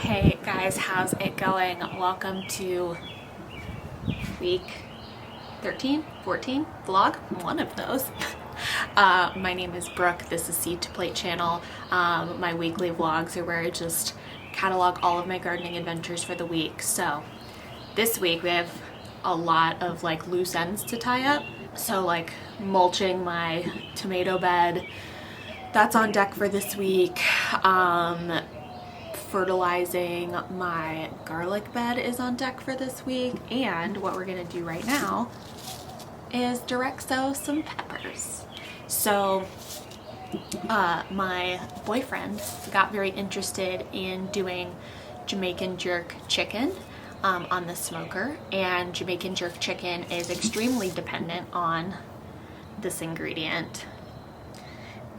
Hey guys, how's it going? Welcome to week 13, 14 vlog, one of those. My name is Brooke. This is Seed to Plate channel. My weekly vlogs are where I just catalog all of my gardening adventures for the week. So this week we have a lot of like loose ends to tie up. So like mulching my tomato bed, that's on deck for this week. Fertilizing my garlic bed is on deck for this week, and what we're gonna do right now is direct sow some peppers. So my boyfriend got very interested in doing Jamaican jerk chicken on the smoker, and Jamaican jerk chicken is extremely dependent on this ingredient.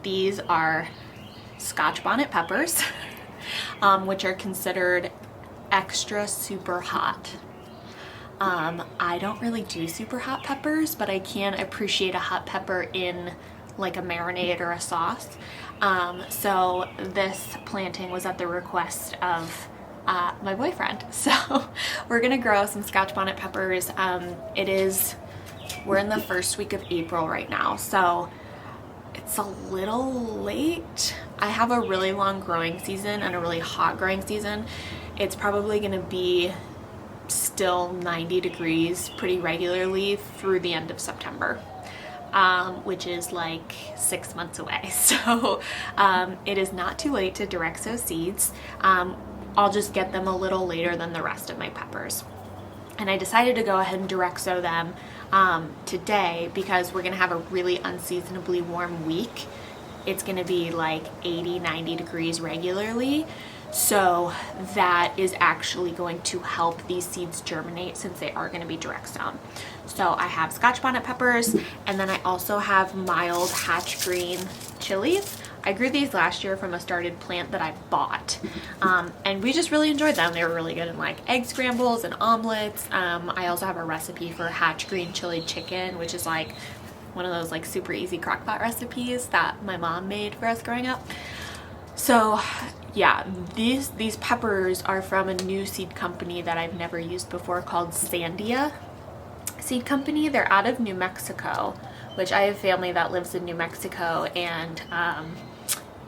These are Scotch bonnet peppers, which are considered extra super hot. I don't really do super hot peppers, but I can appreciate a hot pepper in like a marinade or a sauce. So this planting was at the request of my boyfriend. So we're gonna grow some Scotch bonnet peppers. We're in the first week of April right now, so it's a little late. I have a really long growing season and a really hot growing season. It's probably gonna be still 90 degrees pretty regularly through the end of September, which is like 6 months away. So it is not too late to direct sow seeds. I'll just get them a little later than the rest of my peppers. And I decided to go ahead and direct sow them today because we're gonna have a really unseasonably warm week. It's gonna be like 80, 90 degrees regularly. So that is actually going to help these seeds germinate since they are gonna be direct sown. So I have Scotch bonnet peppers, and then I also have mild hatch green chilies. I grew these last year from a started plant that I bought, and we just really enjoyed them. They were really good in like egg scrambles and omelets. I also have a recipe for hatch green chili chicken, which is like one of those like super easy crockpot recipes that my mom made for us growing up. So yeah, these peppers are from a new seed company that I've never used before called Sandia Seed Company. They're out of New Mexico, which I have family that lives in New Mexico, and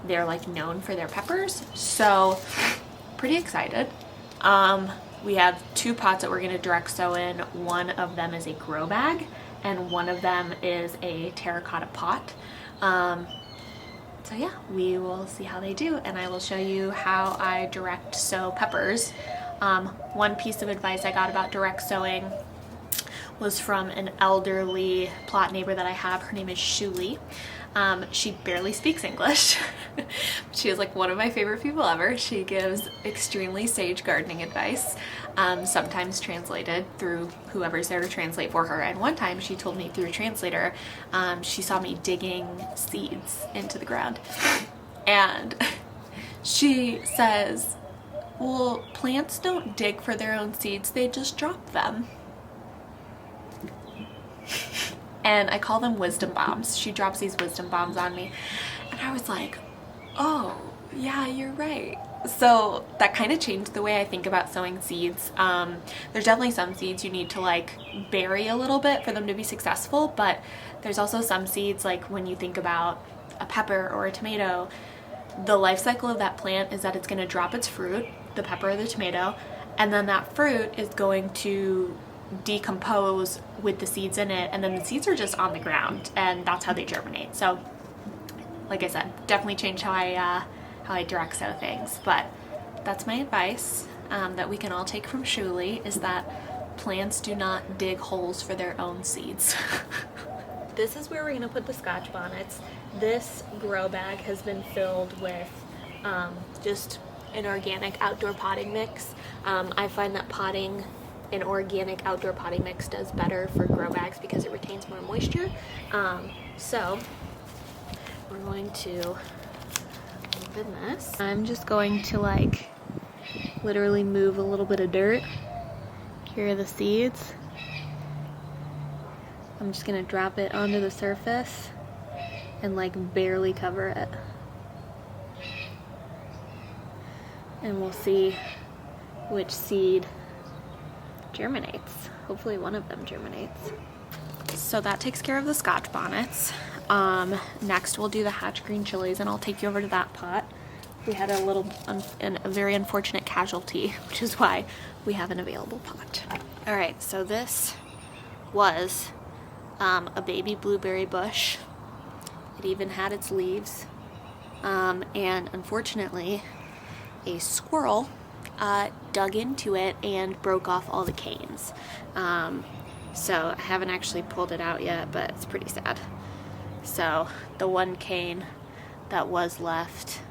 they're like known for their peppers. So pretty excited. We have 2 pots that we're gonna direct sow in. One of them is a grow bag and one of them is a terracotta pot. So yeah, we will see how they do, and I will show you how I direct sow peppers. One piece of advice I got about direct sowing was from an elderly plot neighbor that I have. Her name is Shuli. She barely speaks English. She is like one of my favorite people ever. She gives extremely sage gardening advice, sometimes translated through whoever's there to translate for her. And one time she told me through a translator, she saw me digging seeds into the ground. And she says, well, plants don't dig for their own seeds, they just drop them. And I call them wisdom bombs. She drops these wisdom bombs on me. And I was like, oh, yeah, you're right. So that kind of changed the way I think about sowing seeds. There's definitely some seeds you need to like bury a little bit for them to be successful, but there's also some seeds, like when you think about a pepper or a tomato, the life cycle of that plant is that it's gonna drop its fruit, the pepper or the tomato, and then that fruit is going to decompose with the seeds in it, and then the seeds are just on the ground, and that's how they germinate. So like I said, definitely changed how I direct sow things. But that's my advice that we can all take from Shuli, is that plants do not dig holes for their own seeds. This is where we're gonna put the Scotch bonnets. This grow bag has been filled with just an organic outdoor potting mix. I find that an organic outdoor potting mix does better for grow bags because it retains more moisture. So we're going to open this. I'm just going to like literally move a little bit of dirt. Here are the seeds. I'm just gonna drop it onto the surface and like barely cover it. And we'll see which seed germinates. Hopefully one of them germinates. So that takes care of the Scotch bonnets. Next we'll do the hatch green chilies, and I'll take you over to that pot. We had a very unfortunate casualty, which is why we have an available pot. All right, so this was a baby blueberry bush. It even had its leaves. And unfortunately, a squirrel dug into it and broke off all the canes. So I haven't actually pulled it out yet, but it's pretty sad. So the one cane that was left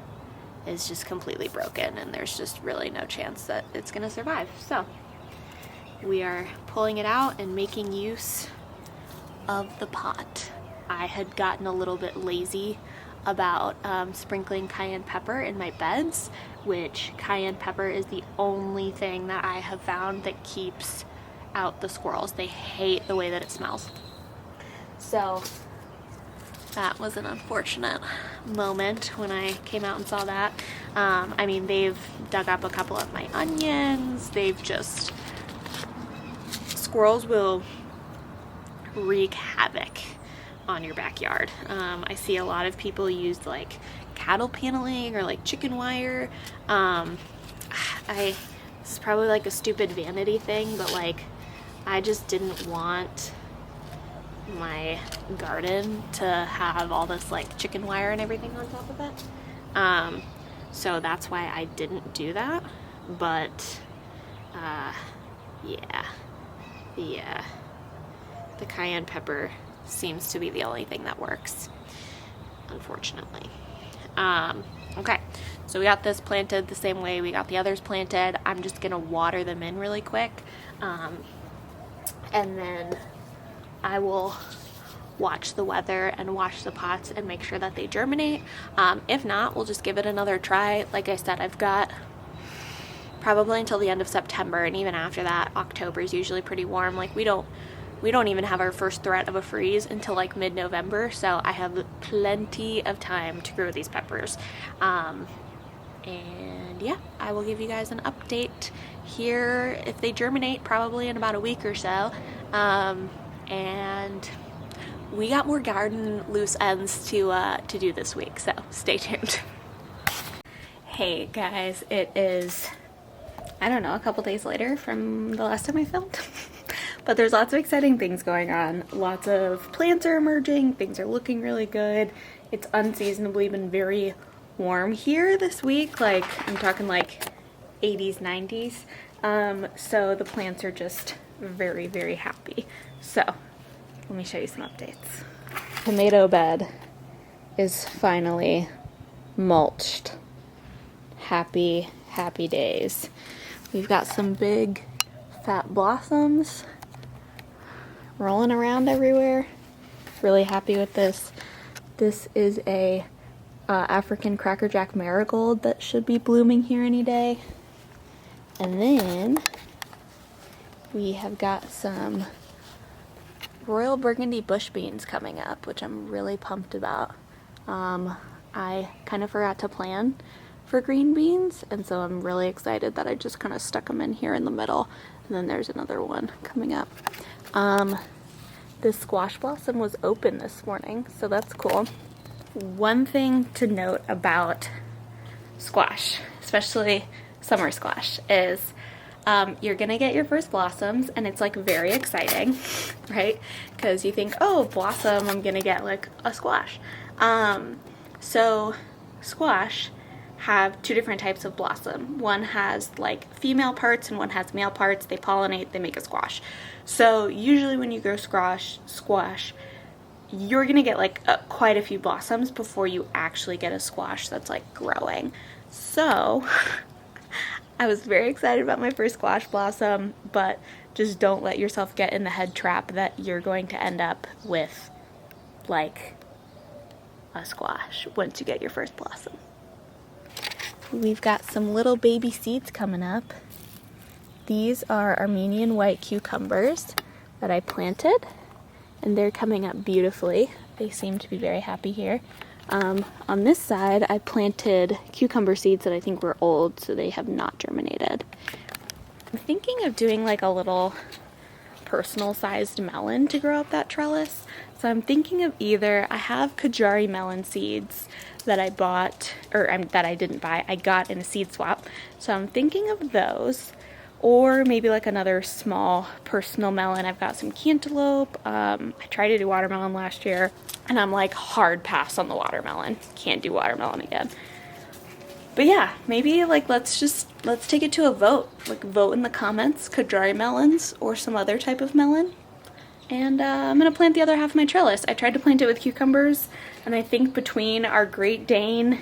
is just completely broken, and there's just really no chance that it's gonna survive. So we are pulling it out and making use of the pot. I had gotten a little bit lazy about sprinkling cayenne pepper in my beds, which cayenne pepper is the only thing that I have found that keeps out the squirrels. They hate the way that it smells. So that was an unfortunate moment when I came out and saw that. I mean, they've dug up a couple of my onions. Squirrels will wreak havoc on your backyard. I see a lot of people use like cattle paneling or like chicken wire. This is probably like a stupid vanity thing, but like I just didn't want my garden to have all this like chicken wire and everything on top of it. So that's why I didn't do that. But yeah, the cayenne pepper seems to be the only thing that works, unfortunately. Okay, so we got this planted the same way we got the others planted. I'm just gonna water them in really quick, and then I will watch the weather and watch the pots and make sure that they germinate. If not, we'll just give it another try. Like I said, I've got probably until the end of September, and even after that, October is usually pretty warm. Like we don't even have our first threat of a freeze until like mid-November, so I have plenty of time to grow these peppers. And yeah, I will give you guys an update here if they germinate, probably in about a week or so. And we got more garden loose ends to do this week, so stay tuned. Hey guys, it is, I don't know, a couple days later from the last time I filmed. But there's lots of exciting things going on. Lots of plants are emerging, things are looking really good. It's unseasonably been very warm here this week, like I'm talking like 80s, 90s. So the plants are just very, very happy. So let me show you some updates. Tomato bed is finally mulched. Happy, happy days. We've got some big fat blossoms rolling around everywhere. Really happy with this. This is a African crackerjack marigold that should be blooming here any day. And then we have got some royal burgundy bush beans coming up, which I'm really pumped about. I kind of forgot to plan for green beans, and so I'm really excited that I just kind of stuck them in here in the middle. And then there's another one coming up. This squash blossom was open this morning, so that's cool. One thing to note about squash, especially summer squash, is you're gonna get your first blossoms, and it's like very exciting, right? Because you think, oh, blossom, I'm gonna get like a squash. So squash have two different types of blossom. One has like female parts and one has male parts. They pollinate, they make a squash. So usually when you grow squash, you're gonna get like quite a few blossoms before you actually get a squash that's like growing. So I was very excited about my first squash blossom, but just don't let yourself get in the head trap that you're going to end up with like a squash once you get your first blossom. We've got some little baby seeds coming up. These are Armenian white cucumbers that I planted, and they're coming up beautifully. They seem to be very happy here. On this side, I planted cucumber seeds that I think were old, so they have not germinated. I'm thinking of doing like a little personal sized melon to grow up that trellis. So I'm thinking of either, I have Kajari melon seeds that I bought, or that I didn't buy, I got in a seed swap. So I'm thinking of those, or maybe like another small personal melon. I've got some cantaloupe. I tried to do watermelon last year, and I'm like hard pass on the watermelon. Can't do watermelon again. But yeah, maybe like let's take it to a vote. Like vote in the comments, Kajari melons or some other type of melon. And I'm gonna plant the other half of my trellis. I tried to plant it with cucumbers, and I think between our Great Dane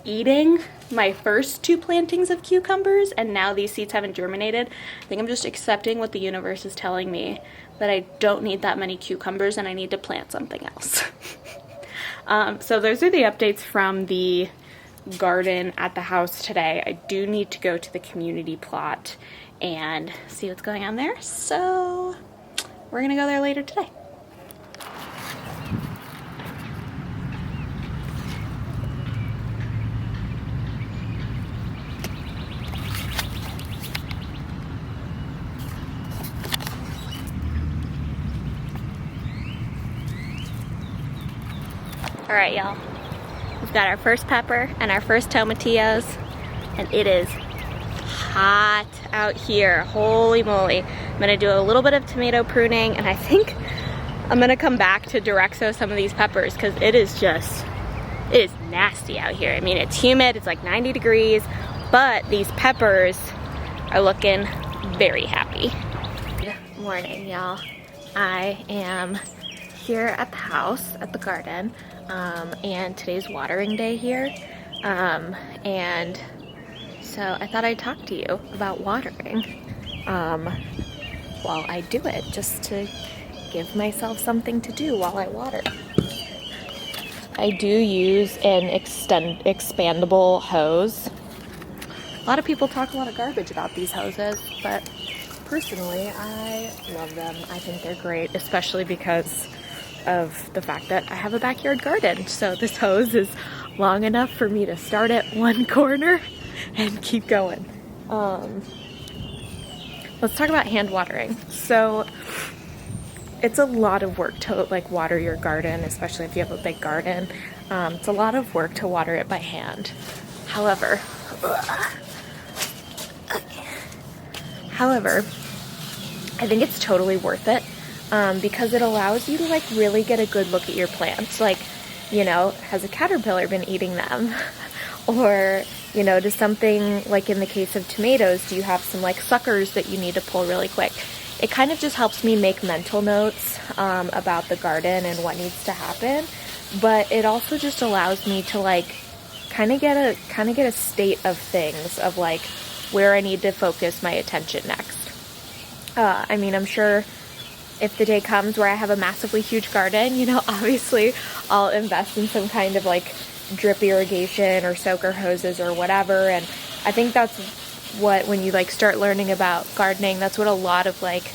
eating my first 2 plantings of cucumbers and now these seeds haven't germinated, I think I'm just accepting what the universe is telling me, that I don't need that many cucumbers and I need to plant something else. So those are the updates from the garden at the house today. I do need to go to the community plot and see what's going on there, so we're gonna go there later today. All right, y'all. We've got our first pepper and our first tomatillos, and it is hot out here. Holy moly. I'm gonna do a little bit of tomato pruning, and I think I'm gonna come back to Direxo some of these peppers because it is nasty out here. I mean, it's humid, it's like 90 degrees, but these peppers are looking very happy. Good morning, y'all. I am here at the house, at the garden, and today's watering day here, and so I thought I'd talk to you about watering while I do it, just to give myself something to do while I water. I do use an expandable hose. A lot of people talk a lot of garbage about these hoses, but personally I love them. I think they're great, especially because of the fact that I have a backyard garden. So this hose is long enough for me to start at one corner and keep going. Let's talk about hand watering. So it's a lot of work to like water your garden, especially if you have a big garden. It's a lot of work to water it by hand. However, I think it's totally worth it. Because it allows you to like really get a good look at your plants. Like, you know, has a caterpillar been eating them? Or, you know, does something, like in the case of tomatoes, do you have some like suckers that you need to pull really quick? It kind of just helps me make mental notes about the garden and what needs to happen. But it also just allows me to like kind of get a state of things, of like where I need to focus my attention next. I mean, I'm sure if the day comes where I have a massively huge garden, you know, obviously I'll invest in some kind of like drip irrigation or soaker hoses or whatever. And I think that's what, when you like start learning about gardening, that's what a lot of like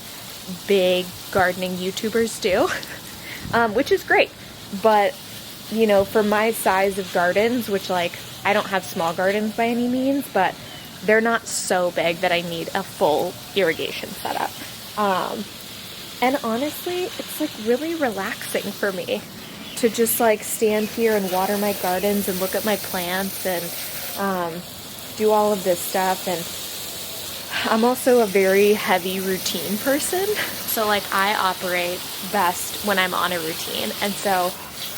big gardening YouTubers do, which is great. But, you know, for my size of gardens, which like I don't have small gardens by any means, but they're not so big that I need a full irrigation setup. And honestly, it's like really relaxing for me to just like stand here and water my gardens and look at my plants and do all of this stuff. And I'm also a very heavy routine person. So like I operate best when I'm on a routine. And so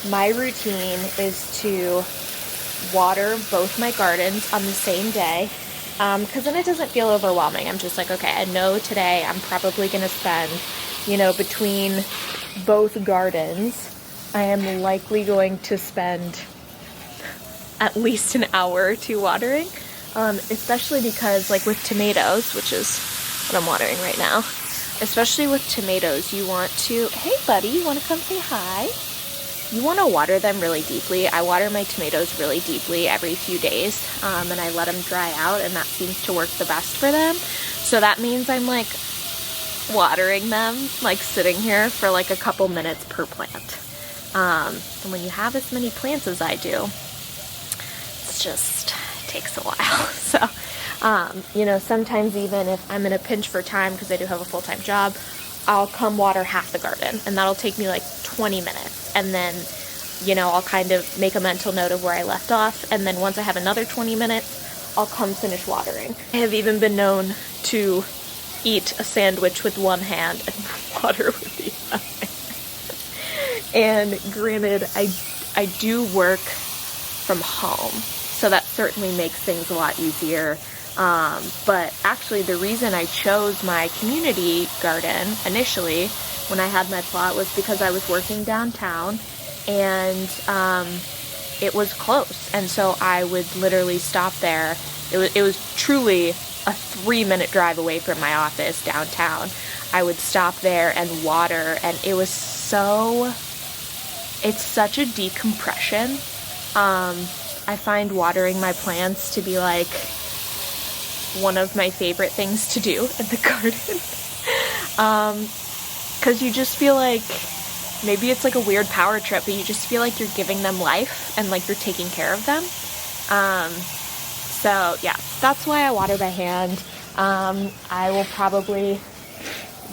my routine is to water both my gardens on the same day. Because then it doesn't feel overwhelming. I'm just like, okay, I know today I'm probably going to spend, you know, between both gardens, I am likely going to spend at least an hour or two watering, especially because like with tomatoes, which is what I'm watering right now, especially with tomatoes, you want to, hey buddy, you want to come say hi? You want to water them really deeply. I water my tomatoes really deeply every few days, and I let them dry out, and that seems to work the best for them. So that means I'm like watering them, like sitting here for like a couple minutes per plant. And when you have as many plants as I do, it takes a while. So You know, sometimes even if I'm in a pinch for time, because I do have a full-time job, I'll come water half the garden, and that'll take me like 20 minutes. And then, you know, I'll kind of make a mental note of where I left off, and then once I have another 20 minutes, I'll come finish watering. I have even been known to eat a sandwich with one hand and water with the other. And granted, I do work from home, so that certainly makes things a lot easier. But actually the reason I chose my community garden initially when I had my plot was because I was working downtown, and it was close, and so I would literally stop there. It was truly a 3-minute drive away from my office downtown. I would stop there and water, and it's such a decompression. I find watering my plants to be like one of my favorite things to do in the garden. Because you just feel like, maybe it's like a weird power trip, but you just feel like you're giving them life and like you're taking care of them. So yeah, that's why I water by hand. I will probably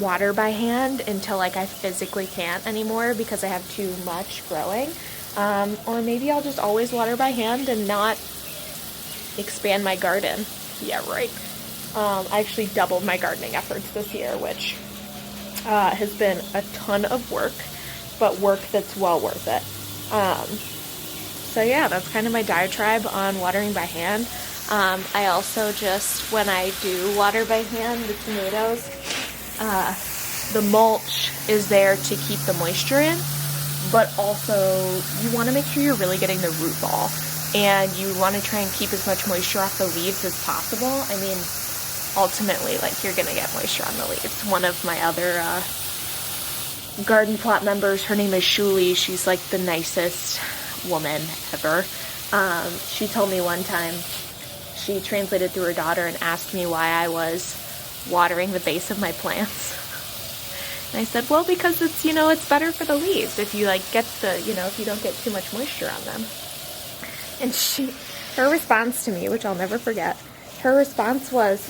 water by hand until like I physically can't anymore because I have too much growing. Or maybe I'll just always water by hand and not expand my garden. Yeah, right. I actually doubled my gardening efforts this year, which has been a ton of work, but work that's well worth it. So yeah, that's kind of my diatribe on watering by hand. I also just, when I do water by hand, the tomatoes, the mulch is there to keep the moisture in, but also you want to make sure you're really getting the root ball, and you want to try and keep as much moisture off the leaves as possible. I mean, ultimately, like, you're going to get moisture on the leaves. One of my other garden plot members, her name is Shuli. She's like the nicest woman ever. She told me one time, she translated through her daughter and asked me why I was watering the base of my plants. And I said, well, because it's, you know, it's better for the leaves if you like get the, you know, if you don't get too much moisture on them. And her response to me, which I'll never forget, her response was,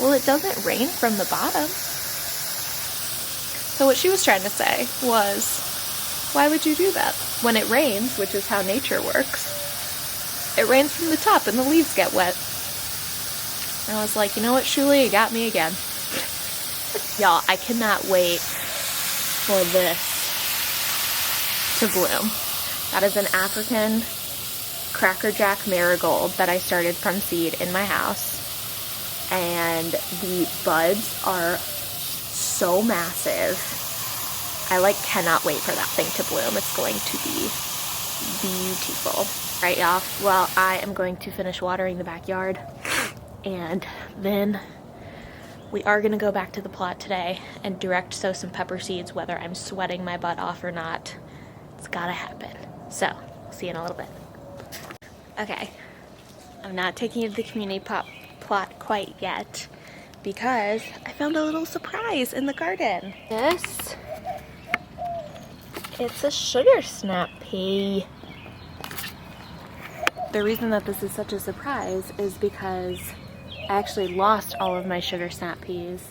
well, it doesn't rain from the bottom. So what she was trying to say was, why would you do that? When it rains, which is how nature works, it rains from the top and the leaves get wet. And I was like, you know what, Shuli, you got me again. Y'all, I cannot wait for this to bloom. That is an African crackerjack marigold that I started from seed in my house. And the buds are so massive. I like cannot wait for that thing to bloom. It's going to be beautiful. Right, y'all. Well, I am going to finish watering the backyard, and then we are going to go back to the plot today and direct sow some pepper seeds, whether I'm sweating my butt off or not. It's gotta happen. So, see you in a little bit. Okay, I'm not taking you to the community plot quite yet because I found a little surprise in the garden. It's a sugar snap pea. The reason that this is such a surprise is because I actually lost all of my sugar snap peas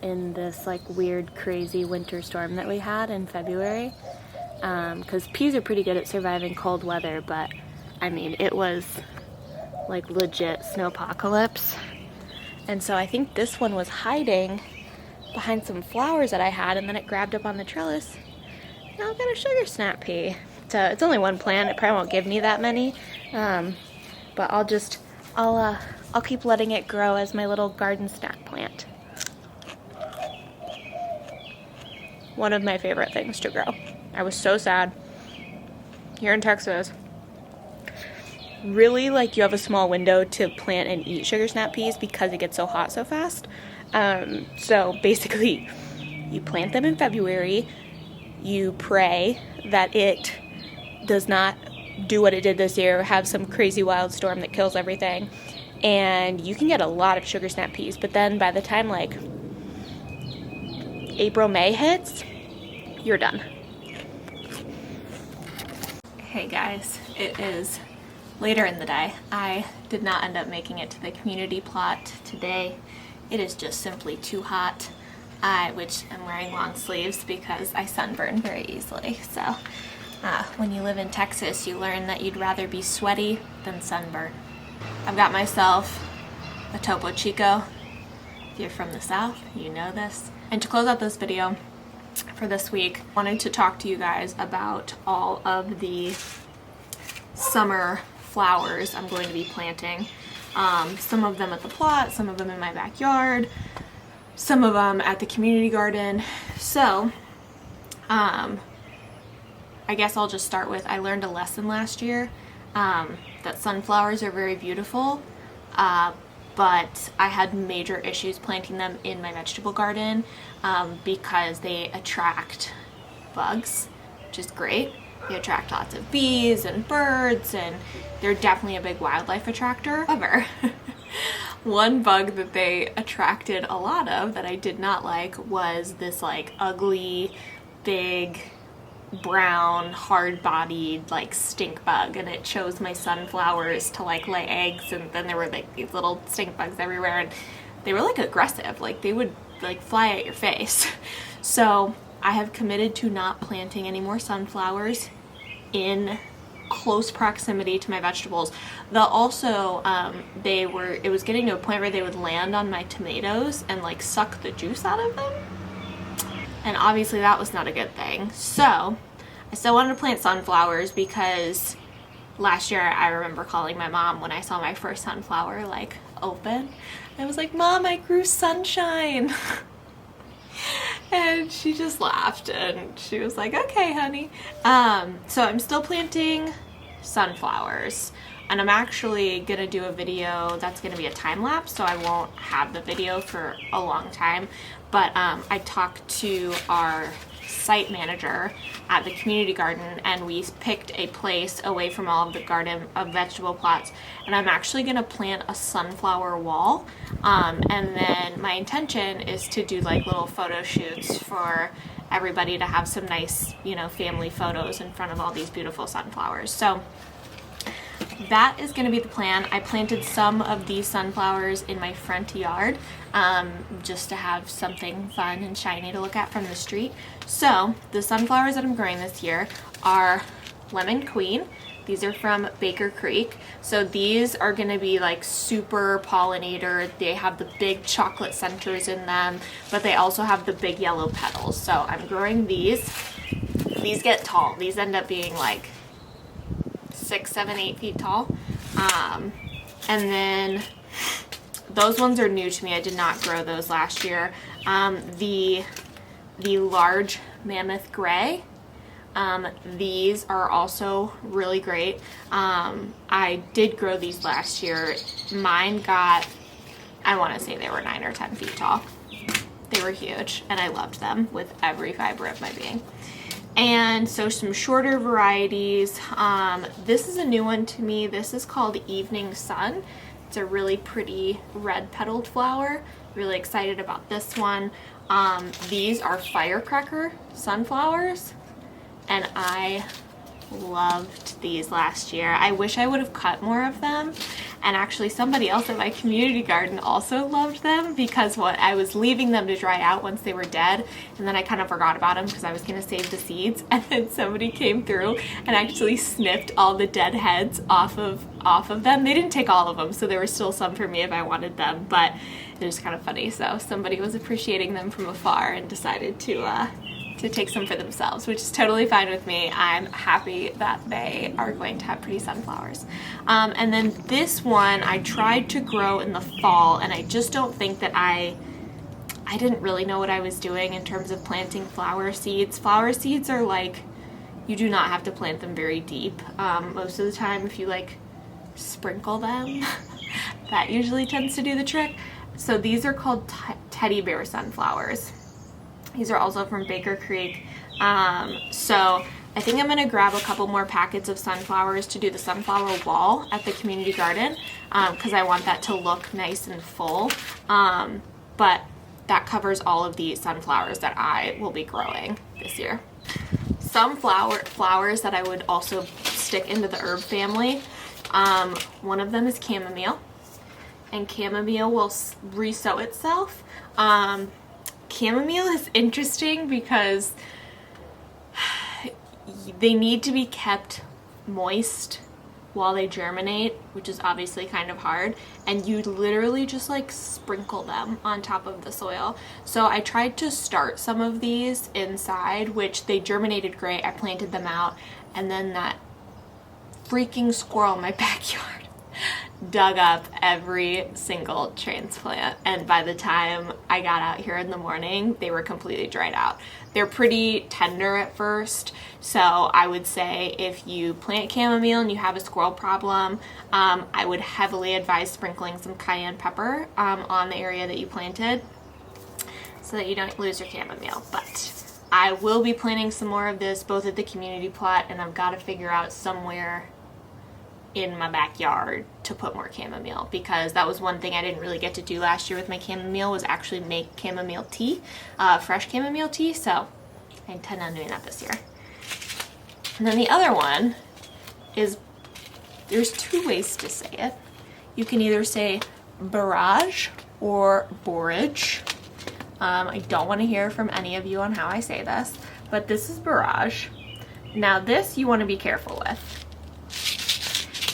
in this like weird crazy winter storm that we had in February, because peas are pretty good at surviving cold weather, but I mean it was like legit snowpocalypse. And so I think this one was hiding behind some flowers that I had, and then it grabbed up on the trellis. Now I've got a sugar snap pea. So it's only one plant, it probably won't give me that many, but I'll keep letting it grow as my little garden snack plant. One of my favorite things to grow. I was so sad here in Texas. Really, like, you have a small window to plant and eat sugar snap peas because it gets so hot so fast. So basically, you plant them in February, you pray that it does not do what it did this year, have some crazy wild storm that kills everything, and you can get a lot of sugar snap peas. But then by the time like April, May hits, you're done. Hey guys, it is later in the day. I did not end up making it to the community plot today. It is just simply too hot, which I'm wearing long sleeves because I sunburn very easily. So when you live in Texas, you learn that you'd rather be sweaty than sunburn. I've got myself a Topo Chico. If you're from the South, you know this. And to close out this video for this week, I wanted to talk to you guys about all of the summer flowers I'm going to be planting. Some of them at the plot, some of them in my backyard, some of them at the community garden. So, I guess I'll just start with, I learned a lesson last year that sunflowers are very beautiful, but I had major issues planting them in my vegetable garden because they attract bugs, which is great. They attract lots of bees and birds, and they're definitely a big wildlife attractor. However, one bug that they attracted a lot of that I did not like was this like ugly, big, brown, hard-bodied like stink bug, and it chose my sunflowers to like lay eggs, and then there were like these little stink bugs everywhere, and they were like aggressive, like they would like fly at your face. So I have committed to not planting any more sunflowers in close proximity to my vegetables. They'll also, it was getting to a point where they would land on my tomatoes and like suck the juice out of them. And obviously that was not a good thing. So I still wanted to plant sunflowers because last year I remember calling my mom when I saw my first sunflower like open. I was like, Mom, I grew sunshine. And she just laughed and she was like, okay, honey. So I'm still planting sunflowers, and I'm actually gonna do a video that's gonna be a time lapse, so I won't have the video for a long time. But I talked to our site manager at the community garden, and we picked a place away from all of the garden of vegetable plots, and I'm actually gonna plant a sunflower wall, and then my intention is to do like little photo shoots for everybody to have some nice, you know, family photos in front of all these beautiful sunflowers. So that is going to be the plan. I planted some of these sunflowers in my front yard just to have something fun and shiny to look at from the street. So the sunflowers that I'm growing this year are Lemon Queen. These are from Baker Creek. So these are going to be like super pollinator. They have the big chocolate centers in them, but they also have the big yellow petals. So I'm growing these. These get tall. These end up being like 6, 7, 8 feet tall. And then those ones are new to me. I did not grow those last year. The large mammoth gray, these are also really great. I did grow these last year. Mine got, I want to say they were 9 or 10 feet tall. They were huge, and I loved them with every fiber of my being. And so some shorter varieties. This is a new one to me. This is called Evening Sun. It's a really pretty red petaled flower. Really excited about this one. These are firecracker sunflowers, and I loved these last year. I wish I would have cut more of them, and actually somebody else at my community garden also loved them because I was leaving them to dry out once they were dead, and then I kind of forgot about them because I was going to save the seeds, and then somebody came through and actually snipped all the dead heads off of them. They didn't take all of them, so there were still some for me if I wanted them, but it was kind of funny. So somebody was appreciating them from afar and decided to take some for themselves, which is totally fine with me. I'm happy that they are going to have pretty sunflowers. And then this one I tried to grow in the fall, and I just don't think that I didn't really know what I was doing in terms of planting flower seeds. Flower seeds are like, you do not have to plant them very deep. Most of the time, if you like sprinkle them, that usually tends to do the trick. So these are called teddy bear sunflowers. These are also from Baker Creek. So I think I'm going to grab a couple more packets of sunflowers to do the sunflower wall at the community garden because I want that to look nice and full. But that covers all of the sunflowers that I will be growing this year. Some flowers that I would also stick into the herb family One of them is chamomile, and chamomile will resow itself. Chamomile is interesting because they need to be kept moist while they germinate, which is obviously kind of hard, and you literally just like sprinkle them on top of the soil. So I tried to start some of these inside, which they germinated great. I planted them out, and then that freaking squirrel in my backyard dug up every single transplant, and by the time I got out here in the morning, they were completely dried out. They're pretty tender at first, so I would say if you plant chamomile and you have a squirrel problem, I would heavily advise sprinkling some cayenne pepper on the area that you planted so that you don't lose your chamomile. But I will be planting some more of this both at the community plot, and I've got to figure out somewhere in my backyard to put more chamomile, because that was one thing I didn't really get to do last year with my chamomile, was actually make chamomile tea, fresh chamomile tea, so I intend on doing that this year. And then the other one is, there's two ways to say it. You can either say barrage or borage. I don't want to hear from any of you on how I say this, but this is barrage. Now this you want to be careful with.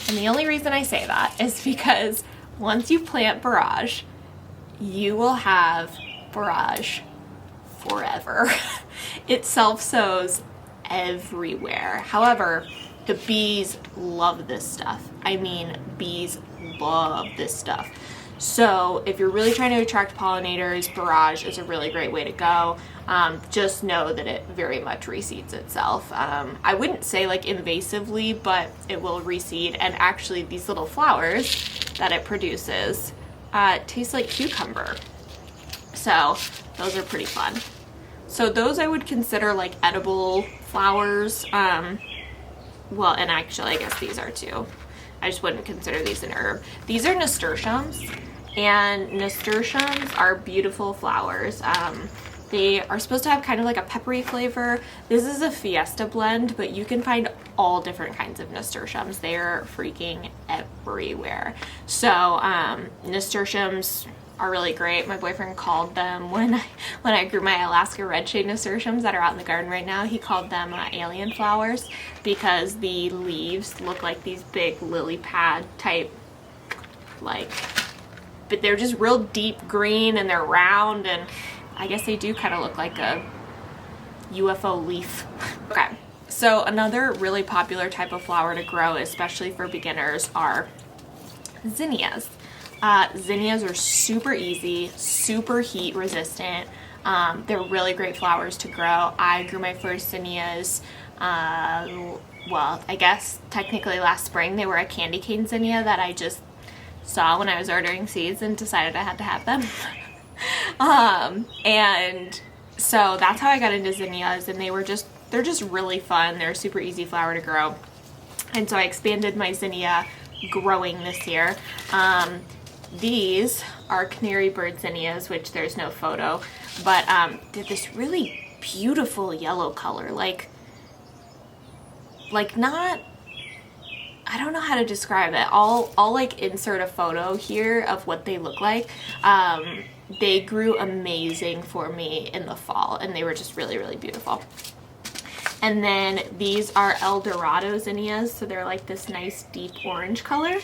And the only reason I say that is because once you plant barrage, you will have barrage forever. It self-sows everywhere. However, the bees love this stuff. I mean, bees love this stuff. So if you're really trying to attract pollinators, barrage is a really great way to go. Just know that it very much reseeds itself. I wouldn't say like invasively, but it will reseed. And actually these little flowers that it produces taste like cucumber. So those are pretty fun. So those I would consider like edible flowers. Well, and actually I guess these are too. I just wouldn't consider these an herb. These are nasturtiums, and nasturtiums are beautiful flowers. They are supposed to have kind of like a peppery flavor. This is a Fiesta blend, but you can find all different kinds of nasturtiums. They're freaking everywhere. So nasturtiums are really great. My boyfriend called them, when I grew my Alaska red shade nasturtiums that are out in the garden right now, he called them alien flowers, because the leaves look like these big lily pad type, like, but they're just real deep green and they're round, and I guess they do kind of look like a UFO leaf. Okay, so another really popular type of flower to grow, especially for beginners, are zinnias. Zinnias are super easy, super heat resistant. They're really great flowers to grow. I grew my first zinnias, well, I guess technically last spring. They were a candy cane zinnia that I just saw when I was ordering seeds and decided I had to have them. And so that's how I got into zinnias, and they're just really fun. They're a super easy flower to grow. And so I expanded my zinnia growing this year. These are canary bird zinnias, which there's no photo, but they're this really beautiful yellow color, like not, I don't know how to describe it. I'll like insert a photo here of what they look like. They grew amazing for me in the fall, and they were just really, really beautiful. And then these are El Dorado zinnias, so they're like this nice deep orange color.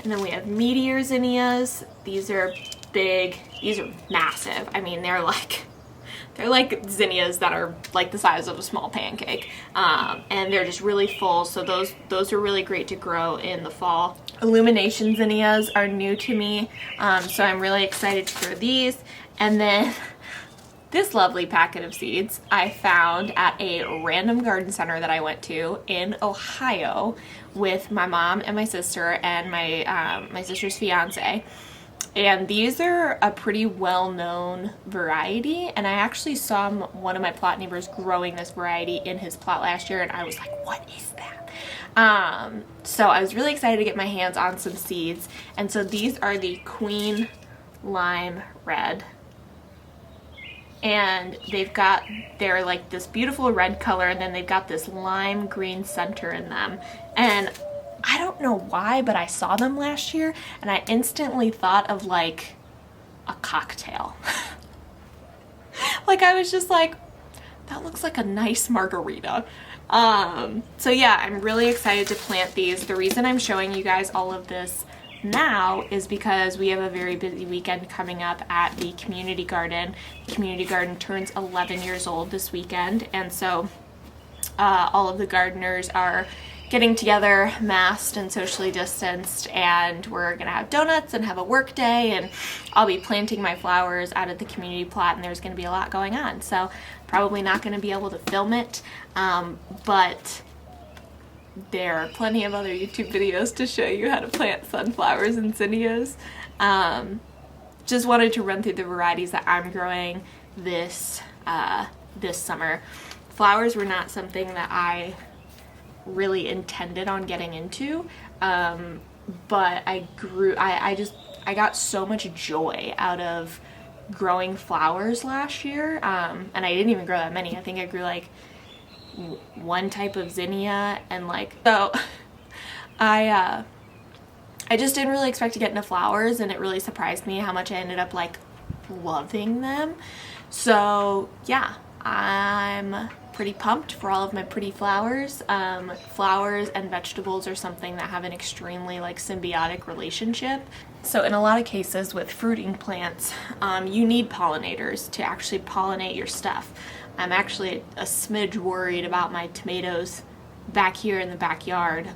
And then we have meteor zinnias. These are big, these are massive. I mean, they're like zinnias that are like the size of a small pancake. And they're just really full, so those are really great to grow in the fall. Illumination zinnias are new to me, so I'm really excited to grow these. And then this lovely packet of seeds I found at a random garden center that I went to in Ohio with my mom and my sister and my sister's fiance. And these are a pretty well-known variety, and I actually saw one of my plot neighbors growing this variety in his plot last year, and I was like, what is that? So I was really excited to get my hands on some seeds. And so these are the Queen Lime Red, and they're like this beautiful red color, and then they've got this lime green center in them. And I don't know why, but I saw them last year and I instantly thought of like a cocktail. Like I was just like, that looks like a nice margarita. So yeah, I'm really excited to plant these. The reason I'm showing you guys all of this now is because we have a very busy weekend coming up at the community garden. The community garden turns 11 years old this weekend, and so all of the gardeners are getting together, masked and socially distanced, and we're gonna have donuts and have a work day, and I'll be planting my flowers out at the community plot, and there's gonna be a lot going on. So probably not gonna be able to film it, but there are plenty of other YouTube videos to show you how to plant sunflowers and zinnias. Just wanted to run through the varieties that I'm growing this summer. Flowers were not something that I really intended on getting into, but I got so much joy out of growing flowers last year, and I didn't even grow that many. I think I grew like one type of zinnia, and like, so I just didn't really expect to get into flowers, and it really surprised me how much I ended up like loving them. So yeah, I'm pretty pumped for all of my pretty flowers. Flowers and vegetables are something that have an extremely like symbiotic relationship. So in a lot of cases with fruiting plants, you need pollinators to actually pollinate your stuff. I'm actually a smidge worried about my tomatoes back here in the backyard,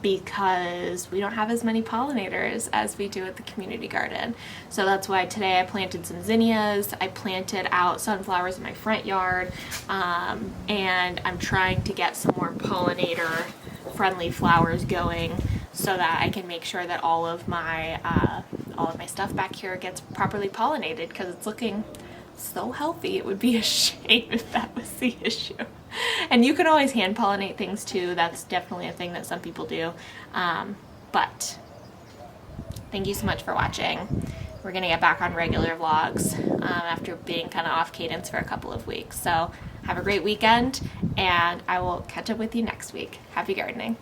because we don't have as many pollinators as we do at the community garden. So that's why today I planted some zinnias, I planted out sunflowers in my front yard, and I'm trying to get some more pollinator friendly flowers going so that I can make sure that all of my stuff back here gets properly pollinated, because it's looking so healthy. It would be a shame if that was the issue. And you can always hand pollinate things too. That's definitely a thing that some people do. But thank you so much for watching. We're gonna get back on regular vlogs after being kind of off cadence for a couple of weeks. So have a great weekend, and I will catch up with you next week. Happy gardening.